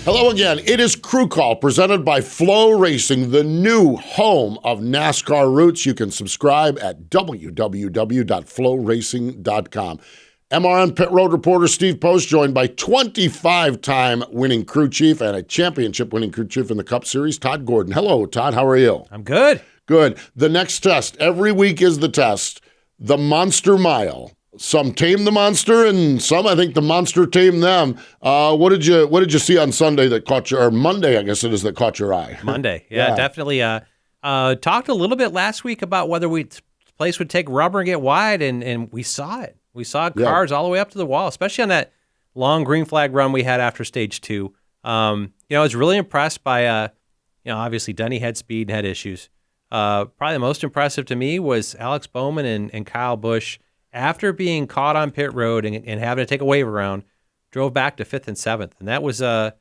Hello again. It is Crew Call presented by Flow Racing, the new home of NASCAR roots. You can subscribe at www.flowracing.com. MRN Pit Road reporter Steve Post joined by 25-time winning crew chief and a championship winning crew chief in the Cup Series, Todd Gordon. Hello, Todd. How are you? I'm good. Good. The next test, every week is the test, the Monster Mile. Some tame the monster, and some, I think, the monster tamed them. What did you see on Sunday that caught your, or Monday, I guess it is, that caught your eye? Monday, yeah. Definitely. Talked a little bit last week about whether the place would take rubber and get wide, and we saw it. We saw cars all the way up to the wall, especially on that long green flag run we had after stage 2. I was really impressed by, obviously Denny had speed and had issues. Probably the most impressive to me was Alex Bowman and Kyle Busch. After being caught on pit road and having to take a wave around, drove back to 5th and 7th, and that was a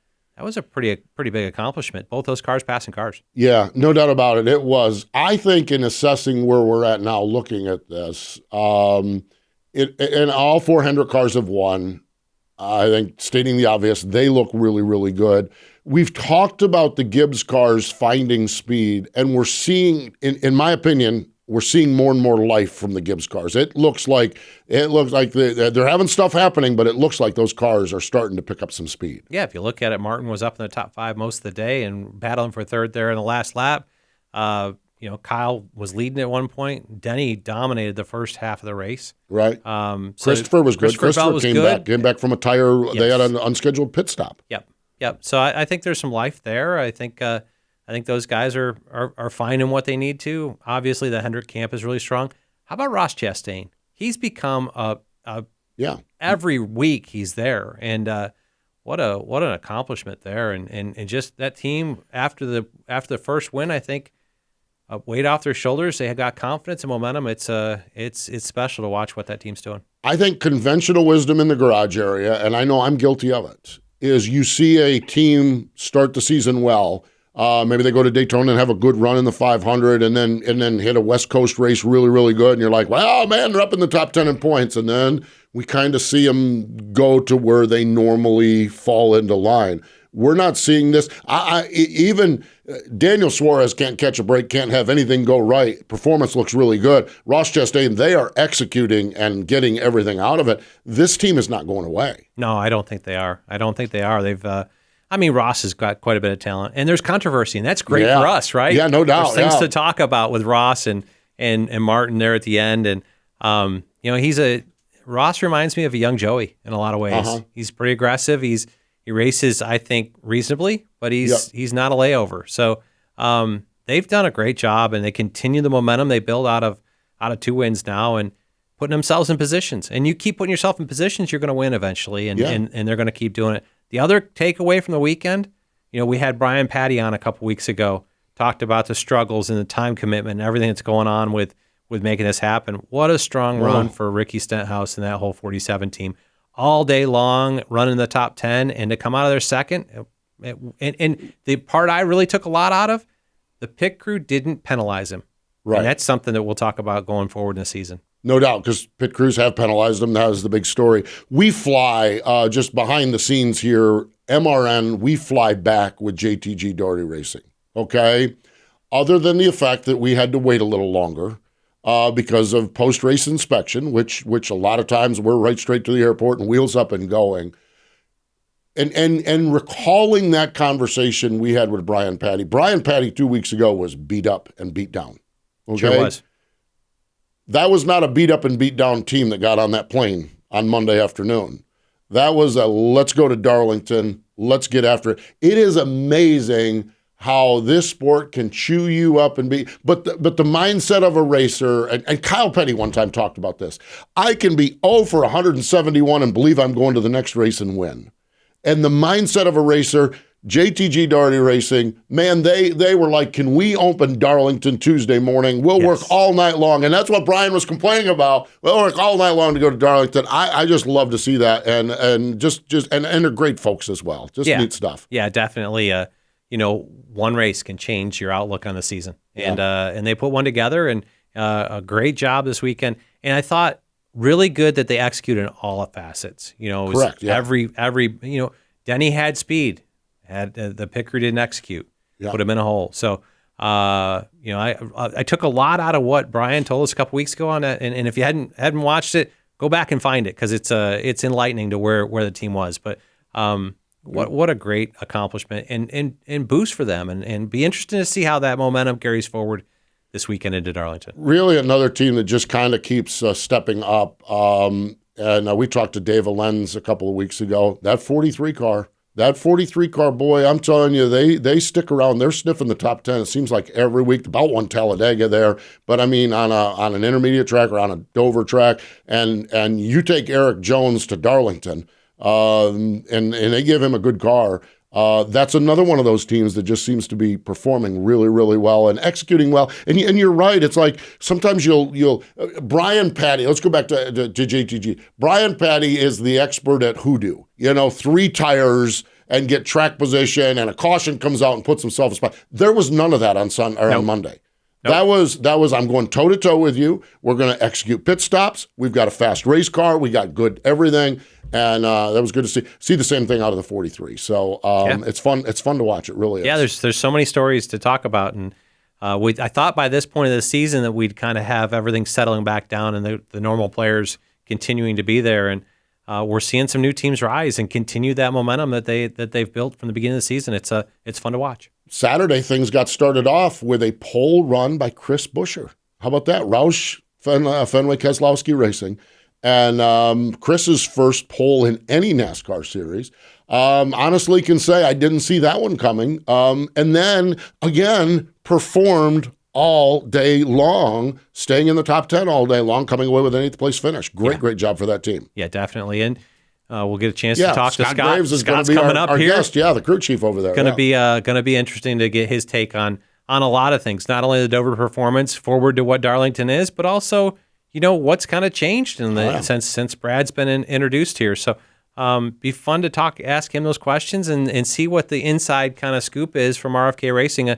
pretty big accomplishment. Both those cars passing cars. Yeah, no doubt about it. It was. I think in assessing where we're at now, looking at this, and all 4 Hendrick cars have won. I think, stating the obvious, they look really, really good. We've talked about the Gibbs cars finding speed, and we're seeing, in my opinion, we're seeing more and more life from the Gibbs cars. It looks like they're having stuff happening, but it looks like those cars are starting to pick up some speed. Yeah, if you look at it, Martin was up in the top 5 most of the day and battling for third there in the last lap. Kyle was leading at one point. Denny dominated the first half of the race. Right. Christopher was good. Christopher came back from a tire. Yes. They had an unscheduled pit stop. Yep. So I think there's some life there. I think those guys are finding what they need to. Obviously, the Hendrick camp is really strong. How about Ross Chastain? He's become every week he's there, and what an accomplishment there. And just that team after the first win, I think weight off their shoulders. They got confidence and momentum. It's special to watch what that team's doing. I think conventional wisdom in the garage area, and I know I'm guilty of it, is you see a team start the season well. Maybe they go to Daytona and have a good run in the 500 and then hit a West Coast race really, really good. And you're like, well, man, they're up in the top 10 in points. And then we kind of see them go to where they normally fall into line. We're not seeing this. Even Daniel Suarez can't catch a break, can't have anything go right. Performance looks really good. Ross Chastain, they are executing and getting everything out of it. This team is not going away. No, I don't think they are. They've Ross has got quite a bit of talent, and there's controversy, and that's great for us, right? Yeah, no doubt. There's things to talk about with Ross and Martin there at the end, and Ross reminds me of a young Joey in a lot of ways. Uh-huh. He's pretty aggressive. He races, I think, reasonably, but he's not a layover. So they've done a great job, and they continue the momentum they build out of 2 wins now, and putting themselves in positions. And you keep putting yourself in positions, you're going to win eventually, and they're going to keep doing it. The other takeaway from the weekend, we had Brian Patty on a couple weeks ago, talked about the struggles and the time commitment and everything that's going on with making this happen. What a strong run for Ricky Stenhouse and that whole 47 team. All day long, running the top 10, and to come out of there second. And the part I really took a lot out of, the pit crew didn't penalize him. Right. And that's something that we'll talk about going forward in the season. No doubt, because pit crews have penalized them. That was the big story. We fly, just behind the scenes here, MRN, we fly back with JTG Daugherty Racing, okay? Other than the effect that we had to wait a little longer because of post-race inspection, which a lot of times we're right straight to the airport and wheels up and going. And recalling that conversation we had with Brian Patty. Brian Patty 2 weeks ago was beat up and beat down, okay? Sure was. That was not a beat-up and beat-down team that got on that plane on Monday afternoon. That was a let's go to Darlington, let's get after it. It is amazing how this sport can chew you up and but the mindset of a racer, and Kyle Petty one time talked about this, I can be 0 for 171 and believe I'm going to the next race and win. And the mindset of a racer, JTG Daugherty Racing, man, they were like, can we open Darlington Tuesday morning? We'll work all night long. And that's what Brian was complaining about. We'll work all night long to go to Darlington. I just love to see that. And they're great folks as well. Just neat stuff. Yeah, definitely. One race can change your outlook on the season. And they put one together, and a great job this weekend. And I thought really good that they executed in all facets. It was correct. Yeah. Every Denny had speed. had the picker didn't execute, Yeah. put him in a hole. So, I took a lot out of what Brian told us a couple weeks ago on that. And if you hadn't watched it, go back and find it because it's enlightening to where the team was. But what a great accomplishment and boost for them, and be interesting to see how that momentum carries forward this weekend into Darlington. Really another team that just kind of keeps stepping up. And we talked to Dave Lenz a couple of weeks ago. That 43 car, boy, I'm telling you, they stick around. They're sniffing the top 10. It seems like every week. About one Talladega there, but I mean on an intermediate track or on a Dover track, and you take Eric Jones to Darlington, and they give him a good car. That's another one of those teams that just seems to be performing really, really well and executing well. And you're right. It's like sometimes you'll Brian Patty. Let's go back to JTG. Brian Patty is the expert at hoodoo. 3 tires and get track position, and a caution comes out and puts himself in spot. There was none of that on Monday. Nope. That was I'm going toe to toe with you. We're going to execute pit stops. We've got a fast race car. We got good everything, and that was good to see the same thing out of the 43. So It's fun. It's fun to watch. It really is. Yeah, there's so many stories to talk about, and I thought by this point of the season that we'd kind of have everything settling back down and the normal players continuing to be there, and we're seeing some new teams rise and continue that momentum that they've built from the beginning of the season. It's fun to watch. Saturday, things got started off with a pole run by Chris Buescher. How about that? Roush Fenway Keselowski Racing. And Chris's first pole in any NASCAR series. Honestly can say I didn't see that one coming. And then, again, performed all day long, staying in the top 10 all day long, coming away with an 8th place finish. Great job for that team. Yeah, definitely. And we'll get a chance to talk to Scott. Graves is going to be coming our up here. Guest. Yeah, the crew chief over there. Going to be interesting to get his take on a lot of things. Not only the Dover performance, forward to what Darlington is, but also what's kind of changed in the since Brad's been introduced here. So be fun to ask him those questions and see what the inside kind of scoop is from RFK Racing.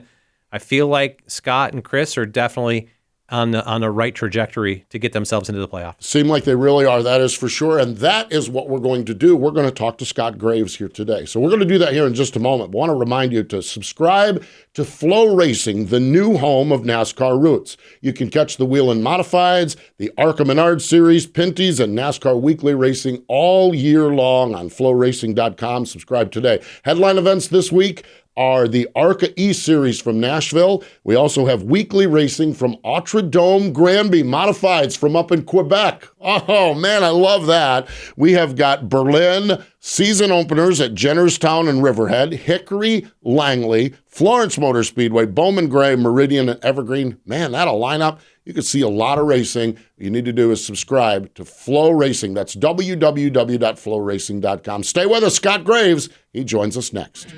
I feel like Scott and Chris are definitely on the right trajectory to get themselves into the playoffs. Seem like they really are, that is for sure. And that is what we're going to do. We're going to talk to Scott Graves here today. So we're going to do that here in just a moment. I want to remind you to subscribe to Flow Racing, the new home of NASCAR roots. You can catch the Whelen Modifieds, the ARCA Menard Series, Pinty's, and NASCAR Weekly Racing all year long on flowracing.com. Subscribe today. Headline events this week are the ARCA E-Series from Nashville. We also have weekly racing from Autry Granby, Modifieds from up in Quebec. Oh, man, I love that. We have got Berlin, season openers at Jennerstown and Riverhead, Hickory, Langley, Florence Motor Speedway, Bowman Gray, Meridian, and Evergreen. Man, that'll line up. You can see a lot of racing. What you need to do is subscribe to Flow Racing. That's www.flowracing.com. Stay with us. Scott Graves, he joins us next.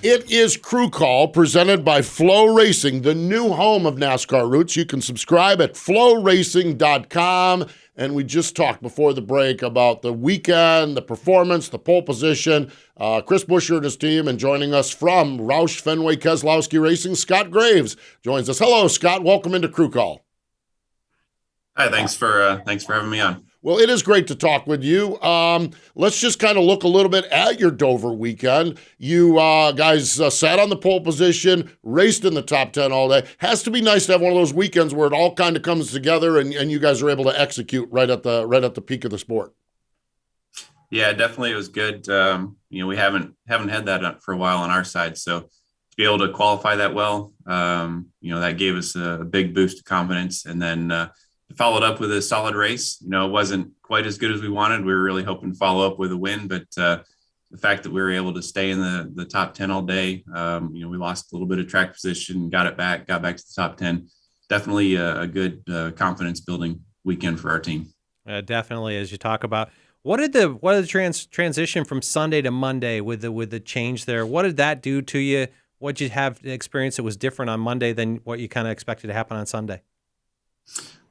It is Crew Call, presented by Flow Racing, the new home of NASCAR roots. You can subscribe at flowracing.com. And we just talked before the break about the weekend, the performance, the pole position. Chris Buescher and his team, and joining us from Roush Fenway Keselowski Racing, Scott Graves joins us. Hello, Scott. Welcome into Crew Call. Hi, thanks for having me on. Well, it is great to talk with you. Let's just kind of look a little bit at your Dover weekend. You guys sat on the pole position, raced in the top 10 all day. Has to be nice to have one of those weekends where it all kind of comes together and you guys are able to execute right at the peak of the sport. Yeah, definitely, it was good. We haven't had that for a while on our side, so to be able to qualify that well, that gave us a big boost of confidence, and then. Followed up with a solid race. It wasn't quite as good as we wanted. We were really hoping to follow up with a win, but the fact that we were able to stay in the top 10 all day, we lost a little bit of track position, got back to the top 10. Definitely a good confidence building weekend for our team. Definitely, as you talk about, what did the transition from Sunday to Monday with the change there? What did that do to you? What did you have experience that was different on Monday than what you kind of expected to happen on Sunday?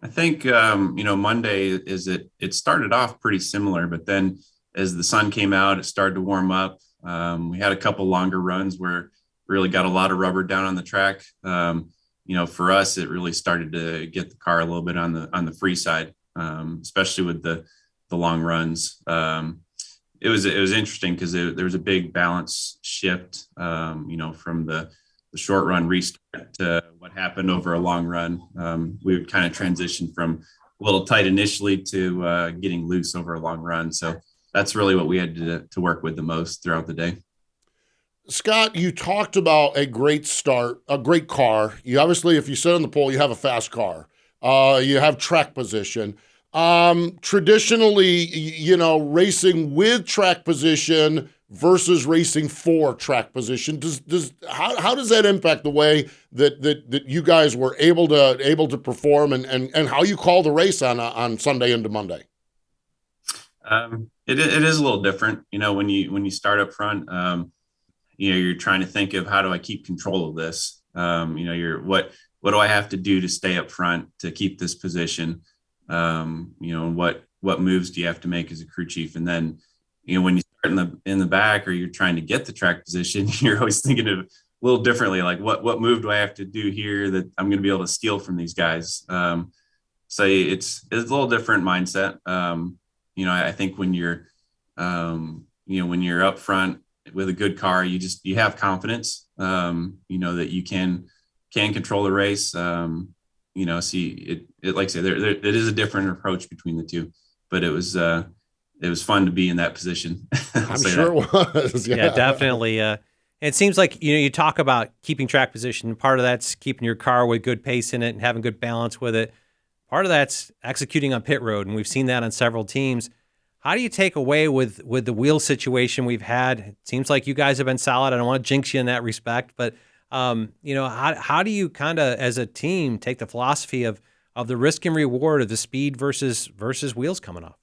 I think, Monday it started off pretty similar, but then as the sun came out, it started to warm up. We had a couple longer runs where we really got a lot of rubber down on the track. For us, it really started to get the car a little bit on the free side. especially with the long runs. It was interesting because there was a big balance shift, from the short run restart to what happened over a long run. We would kind of transition from a little tight initially to getting loose over a long run. So that's really what we had to work with the most throughout the day. Scott, you talked about a great start, a great car. You obviously, if you sit on the pole, you have a fast car. You have track position. Traditionally, racing with track position versus racing for track position. How does that impact the way that you guys were able to perform and how you call the race on Sunday into Monday? It is a little different, when you start up front. You're trying to think of how do I keep control of this? What do I have to do to stay up front to keep this position? And what moves do you have to make as a crew chief? And then, when you start in the back or you're trying to get the track position, you're always thinking of a little differently, like what move do I have to do here that I'm going to be able to steal from these guys? So it's a little different mindset. I think when you're up front with a good car, you have confidence, that you can control the race. See it like I said, it is a different approach between the two, but it was fun to be in that position. I'm sure it was. Yeah, definitely. It seems like, you talk about keeping track position. Part of that's keeping your car with good pace in it and having good balance with it. Part of that's executing on pit road. And we've seen that on several teams. How do you take away with the wheel situation we've had? It seems like you guys have been solid. I don't want to jinx you in that respect, but how do you kind of, as a team, take the philosophy of the risk and reward of the speed versus wheels coming off?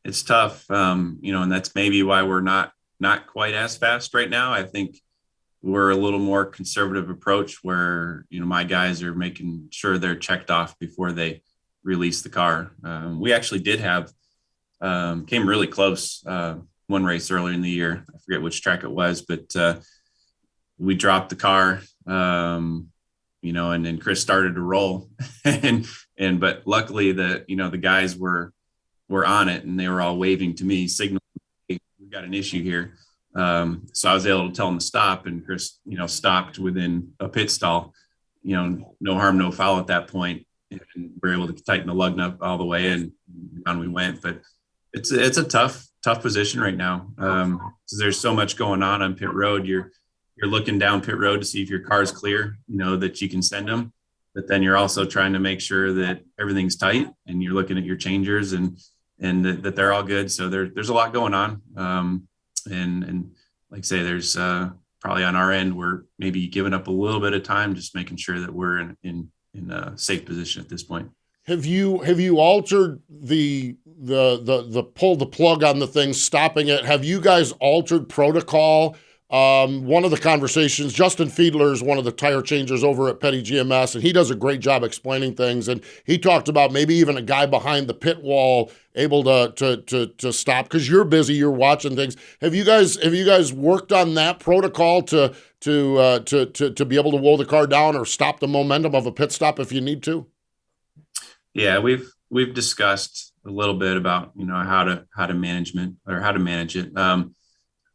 It's tough, and that's maybe why we're not quite as fast right now. I think we're a little more conservative approach where, my guys are making sure they're checked off before they release the car. We actually did have came really close one race earlier in the year. I forget which track it was, but we dropped the car, and then Chris started to roll, but luckily the guys were on it and they were all waving to me, signaling, hey, we got an issue here. So I was able to tell him to stop, and Chris, stopped within a pit stall. No harm, no foul at that point, and we were able to tighten the lug nut all the way, and on we went. But it's a tough position right now. So there's so much going on pit road. You're looking down pit road to see if your car's clear, that you can send them. But then you're also trying to make sure that everything's tight, and you're looking at your changers and that they're all good. So there's a lot going on. And like I say, there's probably on our end, we're maybe giving up a little bit of time, just making sure that we're in a safe position at this point. Have you altered the pull the plug on the thing, stopping it? Have you guys altered protocol? One of the conversations, Justin Fiedler is one of the tire changers over at Petty GMS, and he does a great job explaining things. And he talked about maybe even a guy behind the pit wall able to stop, because you're busy, you're watching things. Have you guys worked on that protocol to be able to roll the car down or stop the momentum of a pit stop if you need to? Yeah, we've discussed a little bit about how to manage it.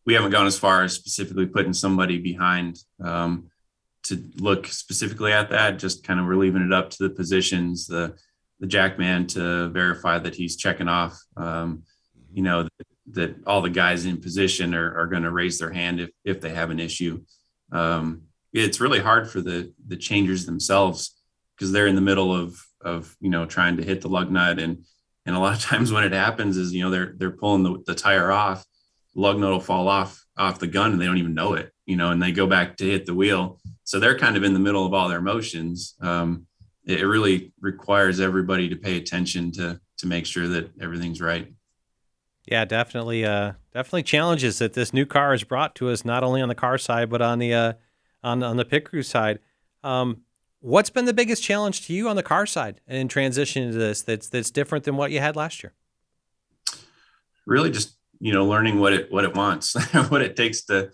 We haven't gone as far as specifically putting somebody behind to look specifically at that. Just kind of we're leaving it up to the positions, the jack man to verify that he's checking off. That all the guys in position are going to raise their hand if they have an issue. It's really hard for the changers themselves, because they're in the middle of trying to hit the lug nut, and a lot of times when it happens is they're pulling the tire off. Lug nut will fall off the gun and they don't even know it, and they go back to hit the wheel. So they're kind of in the middle of all their emotions. It really requires everybody to pay attention to make sure that everything's right. Yeah, definitely challenges that this new car has brought to us, not only on the car side, but on the pit crew side. What's been the biggest challenge to you on the car side and in transition to this that's different than what you had last year? Really just learning what it wants, what it takes to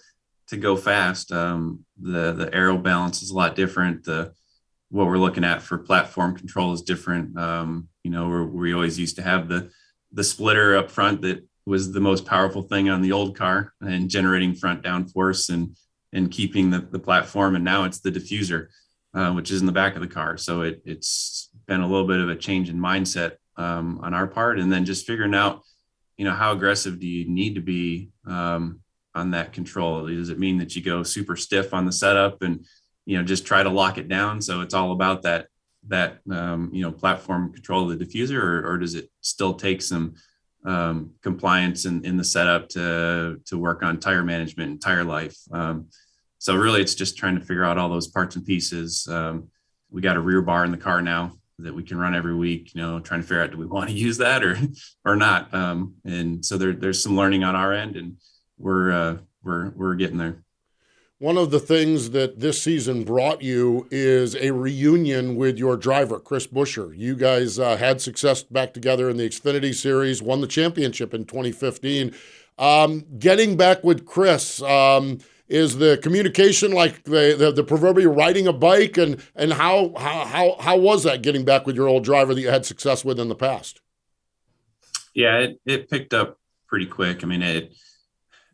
go fast. The aero balance is a lot different. What we're looking at for platform control is different. where we always used to have the splitter up front that was the most powerful thing on the old car and generating front downforce and keeping the platform. And now it's the diffuser, which is in the back of the car. So it's been a little bit of a change in mindset on our part. And then just figuring out, how aggressive do you need to be on that control? Does it mean that you go super stiff on the setup and, just try to lock it down? So it's all about that platform control of the diffuser, or does it still take some compliance in the setup to work on tire management and tire life? So really it's just trying to figure out all those parts and pieces. We got a rear bar in the car now that we can run every week, trying to figure out, do we want to use that or not? And so there's some learning on our end, and we're getting there. One of the things that this season brought you is a reunion with your driver, Chris Buescher. You guys had success back together in the Xfinity Series, won the championship in 2015. Getting back with Chris, is the communication like the proverbial riding a bike, and how was that, getting back with your old driver that you had success with in the past? Yeah, it picked up pretty quick. I mean,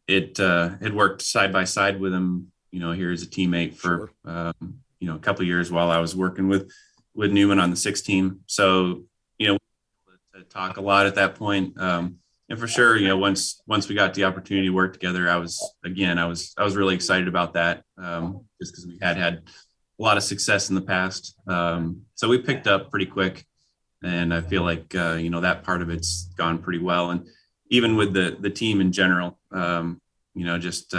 it worked side by side with him, here as a teammate for, sure. A couple of years while I was working with Newman on the 6 team. So, to talk a lot at that point. And for sure, once we got the opportunity to work together, I was really excited about that, just because we had a lot of success in the past. So we picked up pretty quick, and I feel like, that part of it's gone pretty well. And even with the team in general, just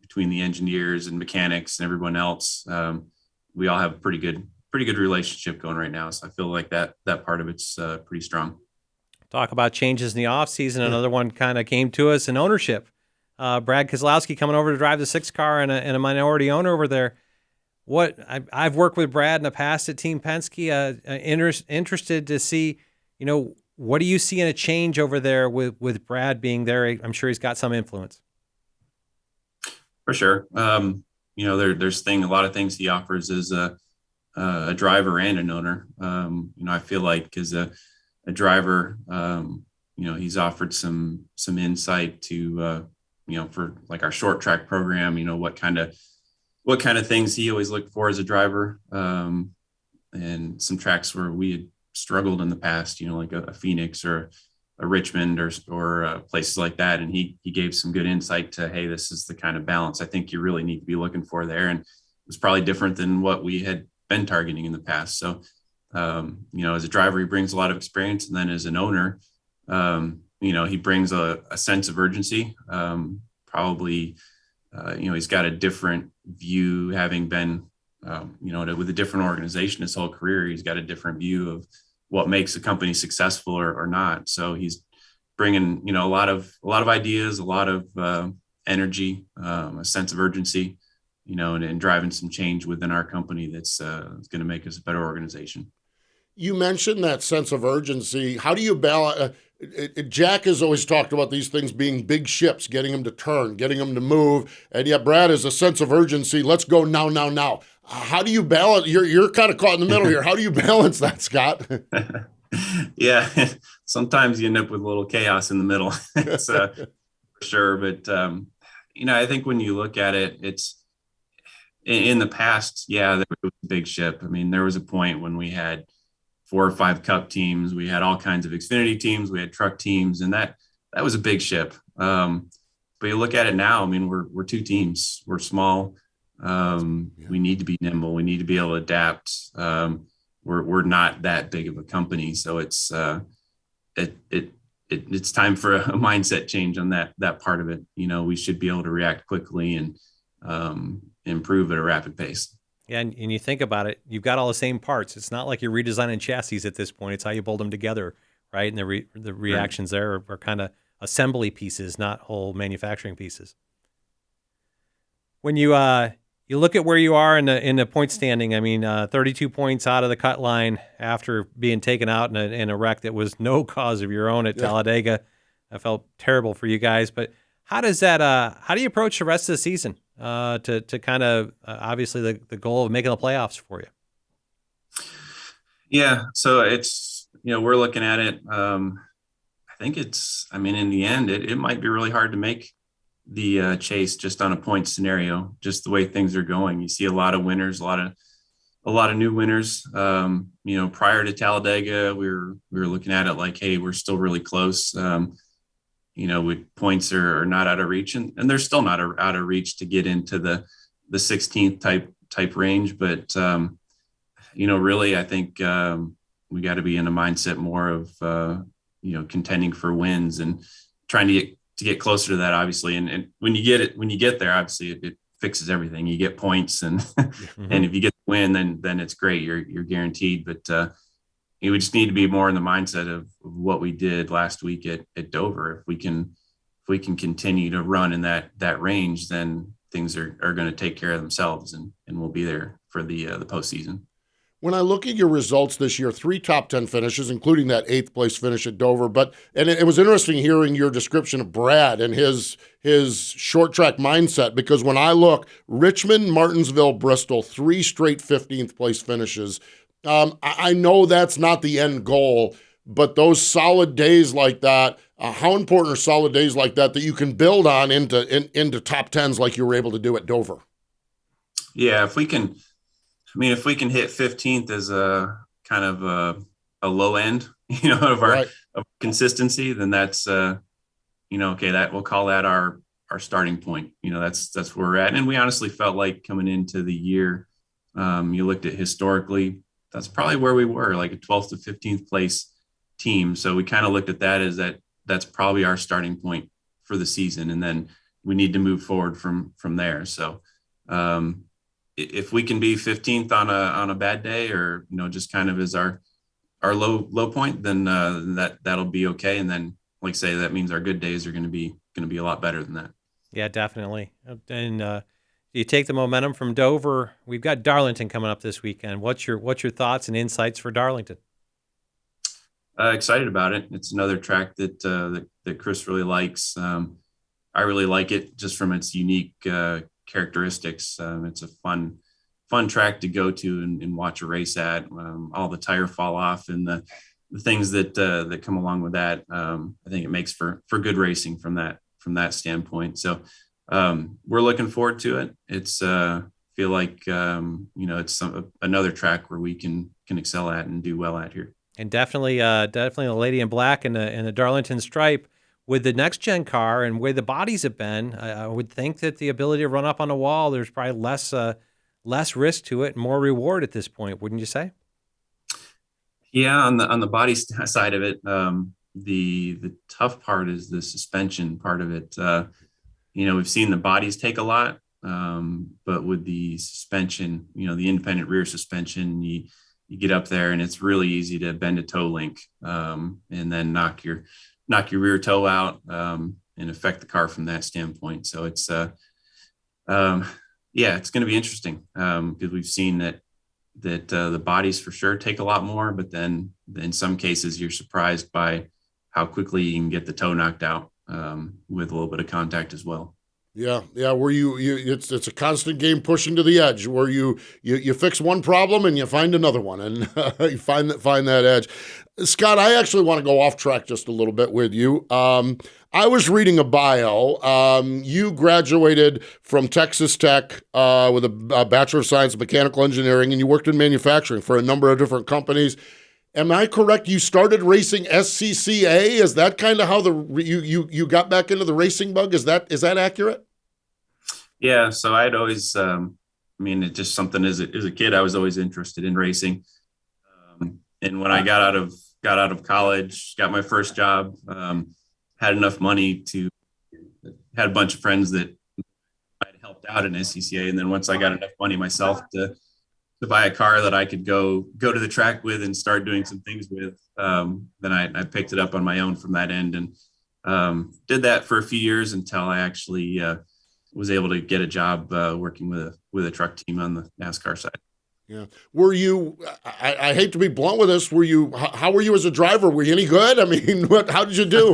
between the engineers and mechanics and everyone else, we all have a pretty good relationship going right now. So I feel like that part of it's pretty strong. Talk about changes in the offseason. Another one kind of came to us in ownership. Brad Keselowski coming over to drive the 6 car and a minority owner over there. I've worked with Brad in the past at Team Penske. Interested to see, what do you see in a change over there with Brad being there? I'm sure he's got some influence. For sure. There's a lot of things he offers as a driver and an owner. I feel like as a driver, he's offered some insight to, for like our short track program, what kind of things he always looked for as a driver, and some tracks where we had struggled in the past, like a Phoenix or a Richmond or places like that. And he gave some good insight to, hey, this is the kind of balance I think you really need to be looking for there. And it was probably different than what we had been targeting in the past. So, as a driver, he brings a lot of experience. And then as an owner, he brings a sense of urgency. Probably, he's got a different view, having been, with a different organization his whole career. He's got a different view of what makes a company successful or not. So he's bringing, a lot of ideas, a lot of energy, a sense of urgency, and driving some change within our company that's going to make us a better organization. You mentioned that sense of urgency. How do you balance? Jack has always talked about these things being big ships, getting them to turn, getting them to move. And yet Brad has a sense of urgency. Let's go now. How do you balance? You're kind of caught in the middle here. How do you balance that, Scott? Yeah, sometimes you end up with a little chaos in the middle. It's for sure. But, I think when you look at it, it's in the past, there was a big ship. I mean, there was a point when we had 4 or 5 cup teams. We had all kinds of Xfinity teams. We had truck teams, and that was a big ship. But you look at it now, I mean, we're 2 teams. We're small. We need to be nimble. We need to be able to adapt. We're not that big of a company. So it's it's time for a mindset change on that part of it. We should be able to react quickly and improve at a rapid pace. Yeah, and you think about it, you've got all the same parts. It's not like you're redesigning chassis at this point. It's how you bolt them together, right? And the reactions there are kind of assembly pieces, not whole manufacturing pieces. When you look at where you are in the point standing, I mean, 32 points out of the cut line after being taken out in a wreck that was no cause of your own at Talladega. I felt terrible for you guys, but how does that? How do you approach the rest of the season? To kind of obviously the goal of making the playoffs for you. Yeah, so it's we're looking at it. I think in the end, it might be really hard to make the chase just on a point scenario, just the way things are going. You see a lot of winners, a lot of new winners. Prior to Talladega, we were looking at it like, hey, we're still really close. Points are not out of reach, and they're still not out of reach to get into the 16th type range. But really, I think we got to be in a mindset more of contending for wins and trying to get closer to that, obviously. And when you get there, obviously it fixes everything. You get points, and and if you get the win, then it's great. You're guaranteed. But we just need to be more in the mindset of what we did last week at Dover. If we can continue to run in that range, then things are going to take care of themselves, and we'll be there for the postseason. When I look at your results this year, 3 top 10 finishes, including that 8th place finish at Dover. And it was interesting hearing your description of Brad and his short track mindset, because when I look, Richmond, Martinsville, Bristol, 3 straight 15th place finishes. I know that's not the end goal, but those solid days like that, how important are solid days like that you can build on into top 10s like you were able to do at Dover? Yeah, if we can hit 15th as a kind of a low end, of our of consistency, then that's okay, that we'll call that our starting point. That's where we're at. And we honestly felt like coming into the year, you looked at historically, that's probably where we were, like a 12th to 15th place team. So we kind of looked at that as that's probably our starting point for the season. And then we need to move forward from there. So if we can be 15th on a bad day, or, just kind of as our low point, then that'll be okay. And then, like I say, that means our good days are going to be a lot better than that. Yeah, definitely. And you take the momentum from Dover. We've got Darlington coming up this weekend. What's your thoughts and insights for Darlington? Excited about it. It's another track that Chris really likes. I really like it just from its unique characteristics. It's a fun track to go to and watch a race at. All the tire fall off and the things that come along with that. I think it makes for good racing from that standpoint. So we're looking forward to it. It's feel like it's another track where we can excel at and do well at here. And definitely the Lady in Black and the Darlington stripe. With the next gen car and where the bodies have been, I would think that the ability to run up on a wall, there's probably less risk to it, more reward at this point, wouldn't you say? Yeah, on the body side of it, the tough part is the suspension part of it. We've seen the bodies take a lot, but with the suspension, the independent rear suspension, you get up there and it's really easy to bend a toe link and then knock your rear toe out and affect the car from that standpoint. So it's it's going to be interesting because we've seen that the bodies for sure take a lot more, but then in some cases you're surprised by how quickly you can get the toe knocked out with a little bit of contact as well. Yeah. Where it's a constant game pushing to the edge, where you fix one problem and you find another one, and you find that edge. Scott, I actually want to go off track just a little bit with you. I was reading a bio. You graduated from Texas Tech with a Bachelor of Science in Mechanical Engineering, and you worked in manufacturing for a number of different companies. Am I correct? You started racing SCCA. Is that kind of how you got back into the racing bug? Is that accurate? Yeah. So I'd always, it's just something as a kid, I was always interested in racing. And when I got out of college, got my first job, had enough money had a bunch of friends that I'd helped out in SCCA. And then once I got enough money myself to buy a car that I could go to the track with and start doing some things with, then I picked it up on my own from that end and did that for a few years until I actually was able to get a job working with a truck team on the NASCAR side. Yeah. Were you, I hate to be blunt with this, how were you as a driver? Were you any good? I mean, how did you do?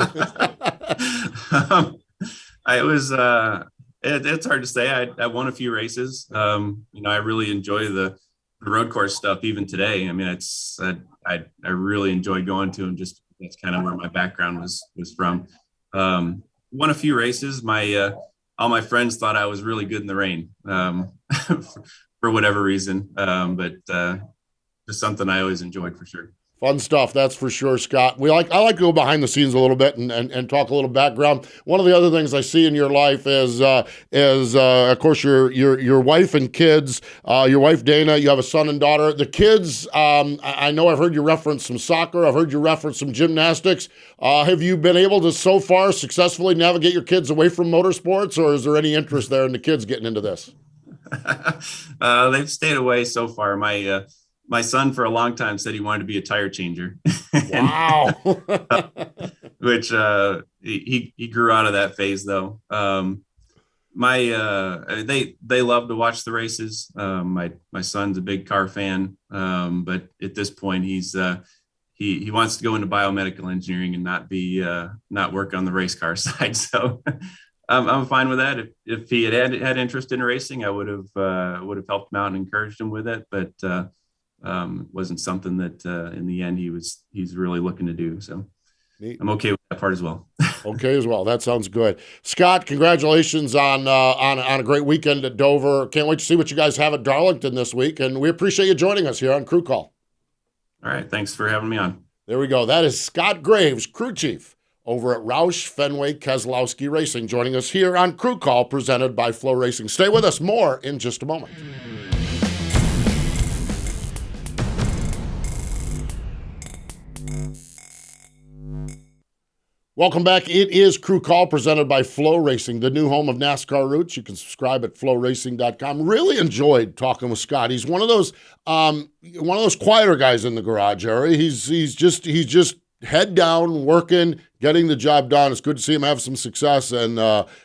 It's hard to say. I won a few races. I really enjoy the the road course stuff, even today. I mean, it's I really enjoy going to them. Just that's kind of where my background was from. Won a few races. My all my friends thought I was really good in the rain for whatever reason, but just something I always enjoyed for sure. Fun stuff, that's for sure, Scott. I like to go behind the scenes a little bit and talk a little background. One of the other things I see in your life is of course your wife and kids. Your wife Dana, you have a son and daughter. The kids, I know I've heard you reference some soccer. I've heard you reference some gymnastics. Have you been able to so far successfully navigate your kids away from motorsports, or is there any interest there in the kids getting into this? They've stayed away so far. My son for a long time said he wanted to be a tire changer. Wow. Which he grew out of that phase though. They love to watch the races. My son's a big car fan. But at this point he wants to go into biomedical engineering and not work on the race car side. So I'm fine with that. If he had interest in racing, I would have helped him out and encouraged him with it. But wasn't something that in the end he's really looking to do. So neat. I'm okay with that part as well. Okay as well. That sounds good. Scott, congratulations on a great weekend at Dover. Can't wait to see what you guys have at Darlington this week, and we appreciate you joining us here on Crew Call. All right, thanks for having me on. There we go. That is Scott Graves, crew chief over at Roush Fenway Keselowski Racing, joining us here on Crew Call, presented by Flow Racing. Stay with us. More in just a moment. Welcome back. It is Crew Call presented by Flow Racing, the new home of NASCAR roots. You can subscribe at flowracing.com. Really enjoyed talking with Scott. He's one of those quieter guys in the garage area. He's just head down, working, getting the job done. It's good to see him have some success and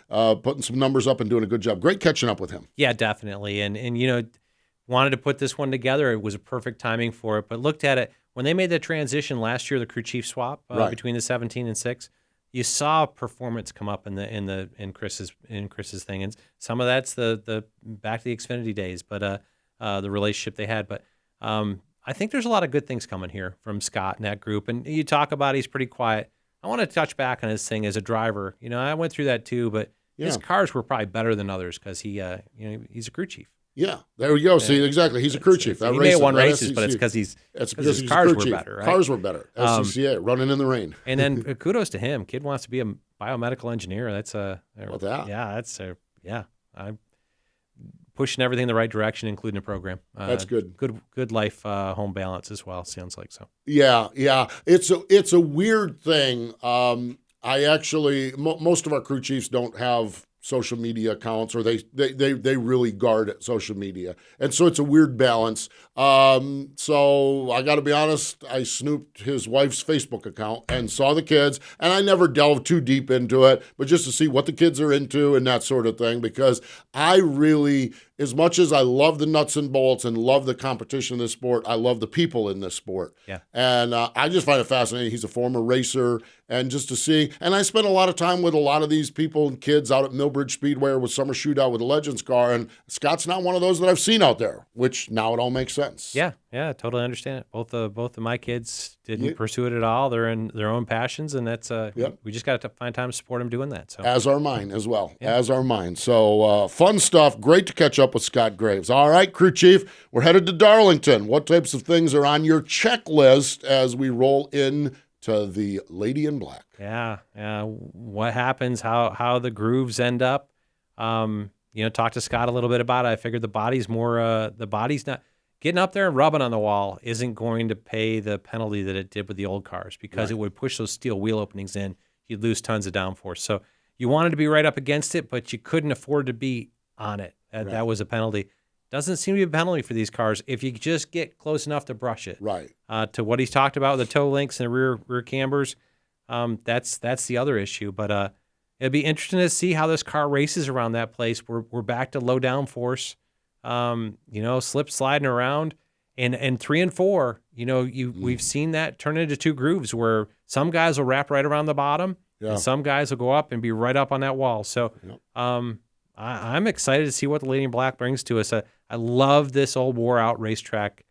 putting some numbers up and doing a good job. Great catching up with him. Yeah, definitely. And you know, wanted to put this one together. It was a perfect timing for it. But looked at it when they made the transition last year, the crew chief swap between the 17 and 6. You saw performance come up in Chris's thing, and some of that's the back to the Xfinity days, but the relationship they had. But I think there's a lot of good things coming here from Scott and that group. And you talk about he's pretty quiet. I want to touch back on his thing as a driver. You know, I went through that too, but his cars were probably better than others because he's a crew chief. Yeah, there we go. See, exactly. He's a crew chief. He may have won races, but it's because his cars were better. Right? Cars were better. SCCA, running in the rain. And then kudos to him. Kid wants to be a biomedical engineer. That's I'm pushing everything in the right direction, including a program. That's good. Good life home balance as well. Sounds like so. Yeah. It's a weird thing. I actually most of our crew chiefs don't have social media accounts, or they really guard social media, and so it's a weird balance. So I got to be honest, I snooped his wife's Facebook account and saw the kids, and I never delved too deep into it, but just to see what the kids are into and that sort of thing, because I really, as much as I love the nuts and bolts and love the competition in this sport, I love the people in this sport. Yeah. And I just find it fascinating. He's a former racer, and just to see, and I spent a lot of time with a lot of these people and kids out at Millbridge Speedway with Summer Shootout with the Legends car, and Scott's not one of those that I've seen out there, which now it all makes sense. Yeah, totally understand it. Both of my kids didn't pursue it at all. They're in their own passions, and that's we just got to find time to support them doing that. So as are mine as well, as are mine. So fun stuff. Great to catch up with Scott Graves. All right, crew chief, we're headed to Darlington. What types of things are on your checklist as we roll in to the Lady in Black? Yeah. What happens? How the grooves end up? Talk to Scott a little bit about it. I figured the body's not getting up there and rubbing on the wall isn't going to pay the penalty that it did with the old cars, because it would push those steel wheel openings in. You'd lose tons of downforce. So you wanted to be right up against it, but you couldn't afford to be on it. That was a penalty. Doesn't seem to be a penalty for these cars if you just get close enough to brush it. Right. To what he's talked about, the toe links and the rear cambers, that's the other issue. But it'd be interesting to see how this car races around that place. We're back to low downforce, slip sliding around, and 3 and 4. We've seen that turn into two grooves where some guys will wrap right around the bottom, and some guys will go up and be right up on that wall. So I'm excited to see what the Lady in Black brings to us. I love this old wore out racetrack,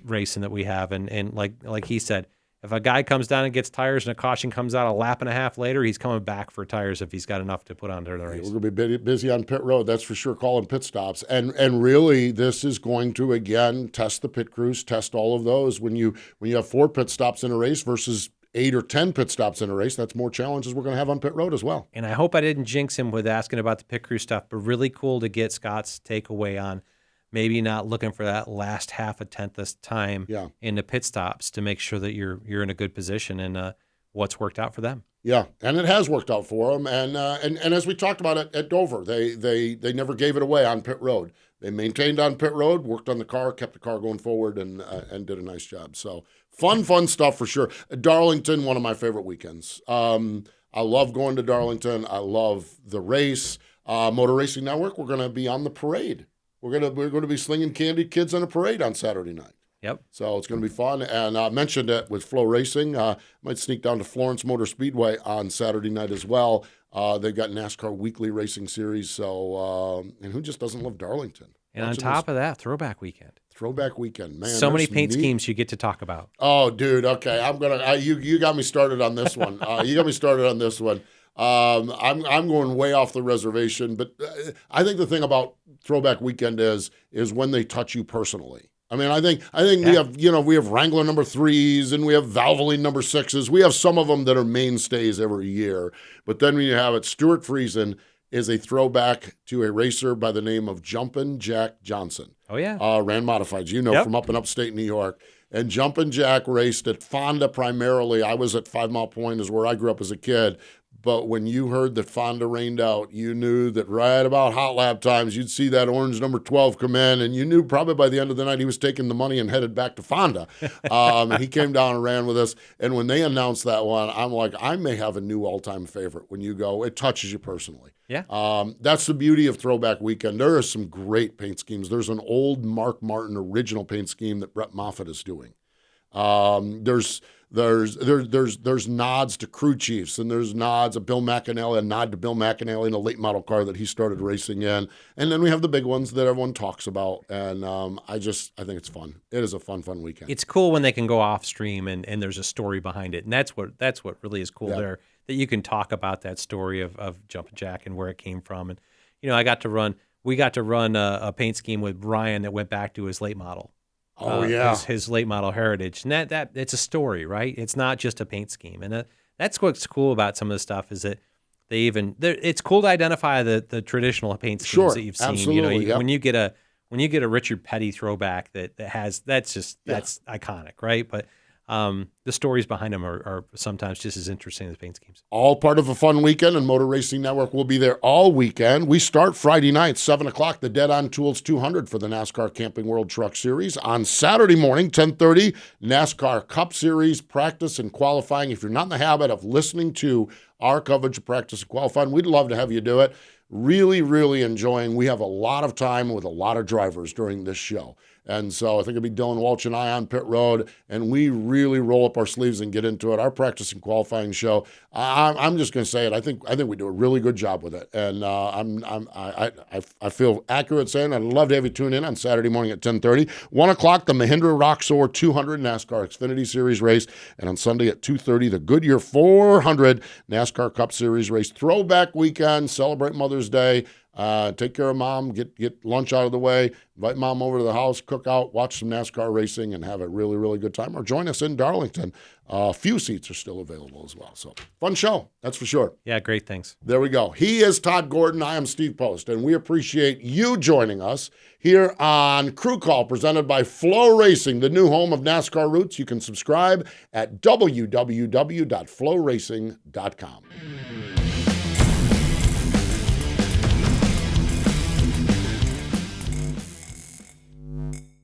racing that we have. And like he said, if a guy comes down and gets tires and a caution comes out a lap and a half later, he's coming back for tires if he's got enough to put onto the race. We're going to be busy on pit road, that's for sure, calling pit stops. And really, this is going to, again, test the pit crews, test all of those. When you have 4 pit stops in a race versus 8 or 10 pit stops in a race, that's more challenges we're going to have on pit road as well. And I hope I didn't jinx him with asking about the pit crew stuff, but really cool to get Scott's takeaway on maybe not looking for that last half a tenth this time in the pit stops to make sure that you're in a good position and what's worked out for them. Yeah, and it has worked out for them. And as we talked about it at Dover, they never gave it away on pit road. They maintained on pit road, worked on the car, kept the car going forward, and did a nice job. So fun stuff for sure. Darlington, one of my favorite weekends. I love going to Darlington. I love the race. Motor Racing Network, we're going to be on the parade. We're going to be slinging candy kids on a parade on Saturday night. Yep. So it's going to be fun. And I mentioned it with Flow Racing. Might sneak down to Florence Motor Speedway on Saturday night as well. They've got NASCAR Weekly Racing Series. So, and who just doesn't love Darlington? And on top of that, Throwback Weekend. Throwback Weekend, man. So many paint schemes you get to talk about. Oh, dude. Okay, you got me started on this one. I'm going way off the reservation, but I think the thing about Throwback Weekend is when they touch you personally. I mean, I think we have Wrangler number 3s and we have Valvoline number 6s. We have some of them that are mainstays every year, but then when you have it, Stuart Friesen is a throwback to a racer by the name of Jumpin' Jack Johnson. Oh yeah, ran modifieds, from up in upstate New York. And Jumpin' Jack raced at Fonda primarily. I was at 5 Mile Point, is where I grew up as a kid. But when you heard that Fonda rained out, you knew that right about hot lap times, you'd see that orange number 12 come in, and you knew probably by the end of the night he was taking the money and headed back to Fonda. And he came down and ran with us. And when they announced that one, I'm like, I may have a new all-time favorite. When you go, it touches you personally. Yeah. That's the beauty of Throwback Weekend. There are some great paint schemes. There's an old Mark Martin original paint scheme that Brett Moffitt is doing. There's nods to crew chiefs, and there's nods of Bill McAnally, a nod to Bill McAnally in a late model car that he started racing in. And then we have the big ones that everyone talks about. And I think it's fun. It is a fun weekend. It's cool when they can go off stream and there's a story behind it. And that's what really is cool there, that you can talk about that story of Jumpin' Jack and where it came from. And, we got to run a paint scheme with Ryan that went back to his late model. His late model heritage, and that it's a story, right? It's not just a paint scheme, and that's what's cool about some of the stuff is that it's cool to identify the traditional paint schemes that you've seen. Absolutely, when you get a Richard Petty throwback that's iconic, right? But the stories behind them are sometimes just as interesting as paint schemes. All part of a fun weekend, and Motor Racing Network will be there all weekend. We start Friday night, 7 o'clock, the Dead On Tools 200 for the NASCAR Camping World Truck Series. On Saturday morning, 10:30, NASCAR Cup Series practice and qualifying. If you're not in the habit of listening to our coverage of practice and qualifying, we'd love to have you do it. Really, really enjoying. We have a lot of time with a lot of drivers during this show. And so I think it'll be Dylan Walsh and I on pit road, and we really roll up our sleeves and get into it. Our practice and qualifying show, I'm just going to say it. I think we do a really good job with it, and I feel accurate saying I'd love to have you tune in on Saturday morning at 10:30. 1 o'clock, the Mahindra Roxor 200 NASCAR Xfinity Series race, and on Sunday at 2:30, the Goodyear 400 NASCAR Cup Series race. Throwback weekend, celebrate Mother's Day. Take care of mom, get lunch out of the way, invite mom over to the house, cook out, watch some NASCAR racing, and have a really, really good time. Or join us in Darlington. A few seats are still available as well. So fun show, that's for sure. Yeah, great, thanks. There we go. He is Todd Gordon. I am Steve Post, and we appreciate you joining us here on Crew Call, presented by Flow Racing, the new home of NASCAR Roots. You can subscribe at www.flowracing.com.